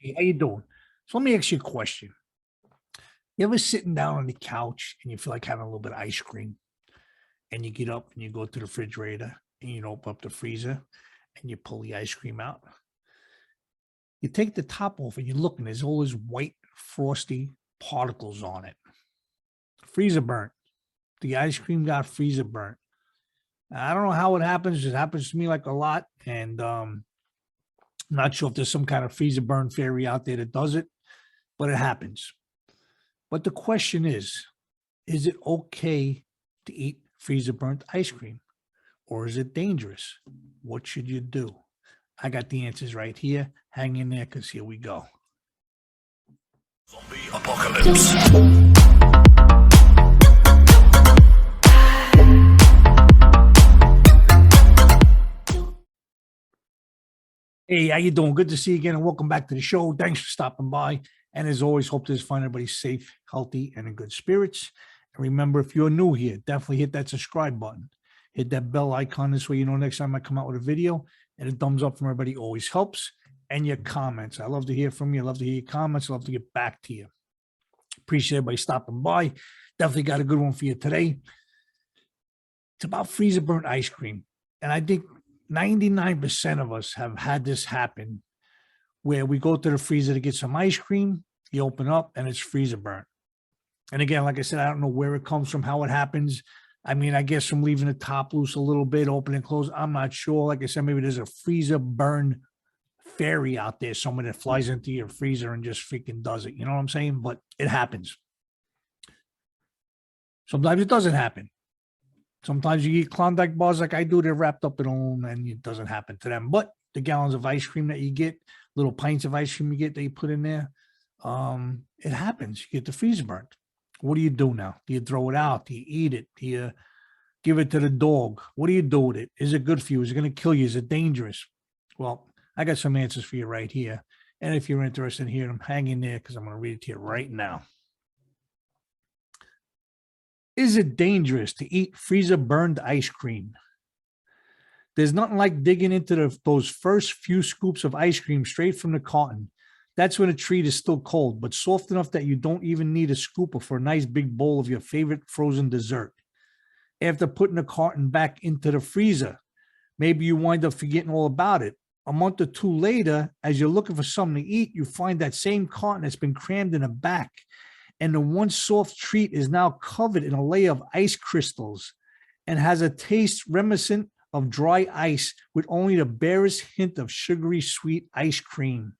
Hey, how you doing? So let me ask you a question. You ever sitting down on the couch and you feel like having a little bit of ice cream, and you get up and you go to the refrigerator and you open up the freezer and you pull the ice cream out? You take the top off and you look and there's all these white frosty particles on it. Freezer burnt. The ice cream got freezer burnt. I don't know how it happens. It happens to me like a lot, and I'm not sure if there's some kind of freezer burn fairy out there that does it, but it happens. But the question is it okay to eat freezer burnt ice cream, or is it dangerous? What should you do? I got the answers right here. Hang in there, because here we go. Zombie apocalypse. Hey, how you doing? Good to see you again, and welcome back to the show. Thanks for stopping by. And as always, hope to find everybody safe, healthy, and in good spirits. And remember, if you're new here, definitely hit that subscribe button. Hit that bell icon. This way you know next time I come out with a video. And a thumbs up from everybody always helps. And your comments. I love to hear from you. I love to hear your comments. I love to get back to you. Appreciate everybody stopping by. Definitely got a good one for you today. It's about freezer burnt ice cream. And I think 99% of us have had this happen, where we go to the freezer to get some ice cream, you open up and it's freezer burnt. And again, like I said, I don't know where it comes from, how it happens. I mean, I guess from leaving the top loose a little bit, open and close. I'm not sure. Like I said, maybe there's a freezer burn fairy out there, someone that flies into your freezer and just freaking does it. You know what I'm saying? But it happens. Sometimes it doesn't happen. Sometimes you eat Klondike bars like I do, they're wrapped up in them and it doesn't happen to them. But the gallons of ice cream that you get, little pints of ice cream you get that you put in there, it happens. You get the freezer burnt. What do you do now? Do you throw it out? Do you eat it? Do you give it to the dog? What do you do with it? Is it good for you? Is it going to kill you? Is it dangerous? Well, I got some answers for you right here. And if you're interested in hearing them, hang in there, because I'm going to read it to you right now. Is it dangerous to eat freezer burned ice cream? There's nothing like digging into those first few scoops of ice cream straight from the carton. That's when a treat is still cold, but soft enough that you don't even need a scooper for a nice big bowl of your favorite frozen dessert. After putting the carton back into the freezer, maybe you wind up forgetting all about it. A month or two later, as you're looking for something to eat, you find that same carton that's been crammed in the back, and the once soft treat is now covered in a layer of ice crystals and has a taste reminiscent of dry ice with only the barest hint of sugary sweet ice cream.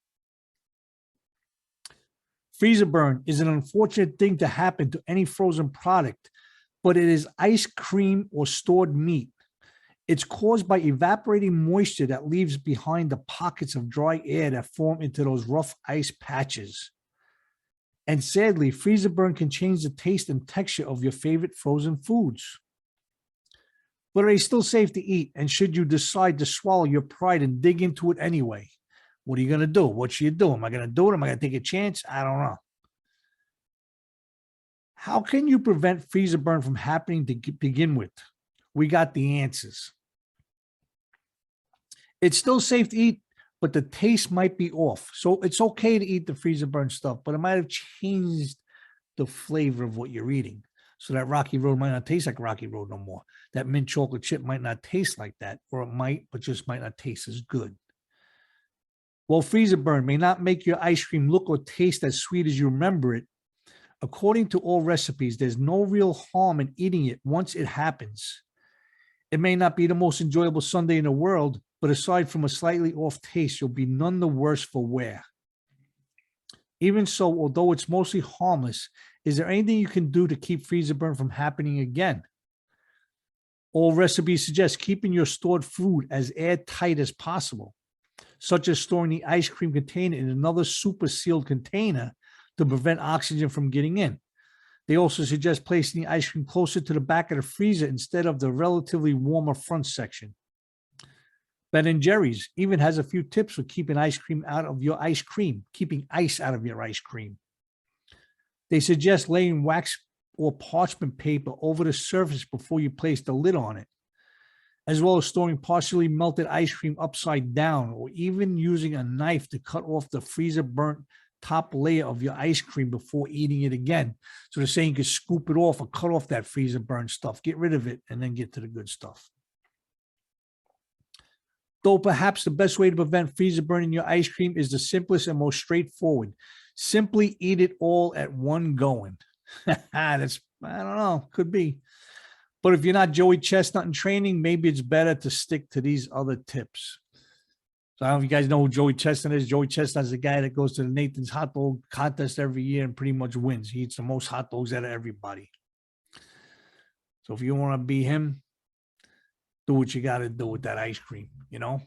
Freezer burn is an unfortunate thing to happen to any frozen product, but it is ice cream or stored meat. It's caused by evaporating moisture that leaves behind the pockets of dry air that form into those rough ice patches. And sadly, freezer burn can change the taste and texture of your favorite frozen foods. But are they still safe to eat? And should you decide to swallow your pride and dig into it anyway? What are you going to do? What should you do? Am I going to do it? Am I going to take a chance? I don't know. How can you prevent freezer burn from happening to begin with? We got the answers. It's still safe to eat, but the taste might be off. So it's okay to eat the freezer burn stuff, but it might have changed the flavor of what you're eating. So that Rocky Road might not taste like Rocky Road no more. That mint chocolate chip might not taste like that, or it might, but just might not taste as good. While freezer burn may not make your ice cream look or taste as sweet as you remember it, according to all recipes, there's no real harm in eating it once it happens. It may not be the most enjoyable sundae in the world, but aside from a slightly off taste, you'll be none the worse for wear. Even so, although it's mostly harmless, is there anything you can do to keep freezer burn from happening again? All recipes suggest keeping your stored food as airtight as possible, such as storing the ice cream container in another super sealed container to prevent oxygen from getting in. They also suggest placing the ice cream closer to the back of the freezer instead of the relatively warmer front section. Ben & Jerry's even has a few tips for keeping ice cream out of your ice cream, keeping ice out of your ice cream. They suggest laying wax or parchment paper over the surface before you place the lid on it. as well as storing partially melted ice cream upside down, or even using a knife to cut off the freezer burnt top layer of your ice cream before eating it again. So they're saying you could scoop it off or cut off that freezer burnt stuff, get rid of it, and then get to the good stuff. Though perhaps the best way to prevent freezer burning your ice cream is the simplest and most straightforward. Simply eat it all at one going. That's, I don't know, could be. But if you're not Joey Chestnut in training, maybe it's better to stick to these other tips. So I don't know if you guys know who Joey Chestnut is. Joey Chestnut is the guy that goes to the Nathan's hot dog contest every year and pretty much wins. He eats the most hot dogs out of everybody. So if you want to be him, do what you got to do with that ice cream, you know?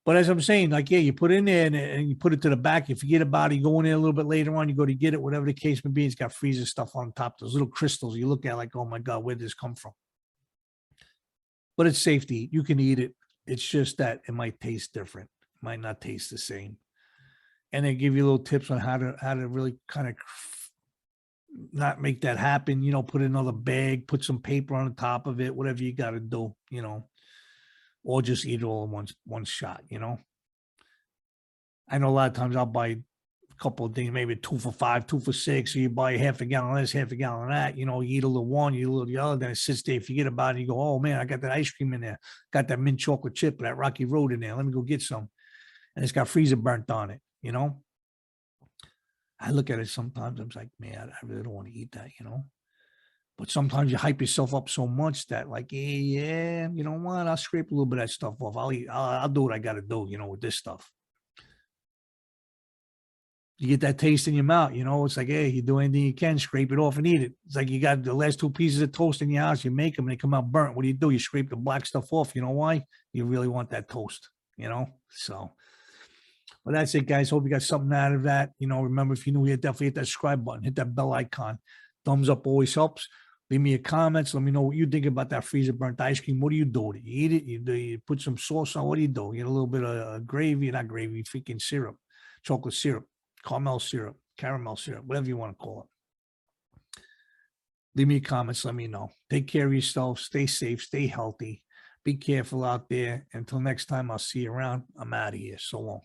But as I'm saying, like, yeah, you put it in there and you put it to the back. You forget about it. You go in there a little bit later on. You go to get it, whatever the case may be. It's got freezer stuff on top. Those little crystals you look at like, oh my God, where did this come from? But it's safe to eat. You can eat it. It's just that it might taste different. It might not taste the same. And they give you little tips on how to really kind of not make that happen. You know, put in another bag, put some paper on the top of it, whatever you got to do, you know. Or just eat it all in one shot, you know. I know a lot of times I'll buy a couple of things, maybe 2 for $5, 2 for $6. So you buy half a gallon of this, half a gallon of that. You know, you eat a little one, you eat a little the other. Then it sits there, you forget about it. You go, oh man, I got that ice cream in there. Got that mint chocolate chip, that Rocky Road in there. Let me go get some. And it's got freezer burnt on it, you know. I look at it sometimes. I'm like, man, I really don't want to eat that, you know. But sometimes you hype yourself up so much that, like, yeah, you know what? I'll scrape a little bit of that stuff off. I'll do what I got to do, you know, with this stuff. You get that taste in your mouth, you know. It's like, hey, you do anything you can, scrape it off and eat it. It's like you got the last 2 pieces of toast in your house. You make them and they come out burnt. What do? You scrape the black stuff off. You know why? You really want that toast, you know. So, well, that's it, guys. Hope you got something out of that. You know, remember, if you're new here, definitely hit that subscribe button, hit that bell icon. Thumbs up always helps. Leave me your comments. Let me know what you think about that freezer burnt ice cream. What do you do with it? You eat it? You put some sauce on? What do? You get a little bit of gravy, not gravy, freaking syrup, chocolate syrup, caramel syrup, whatever you want to call it. Leave me your comments. Let me know. Take care of yourself. Stay safe. Stay healthy. Be careful out there. Until next time, I'll see you around. I'm out of here. So long.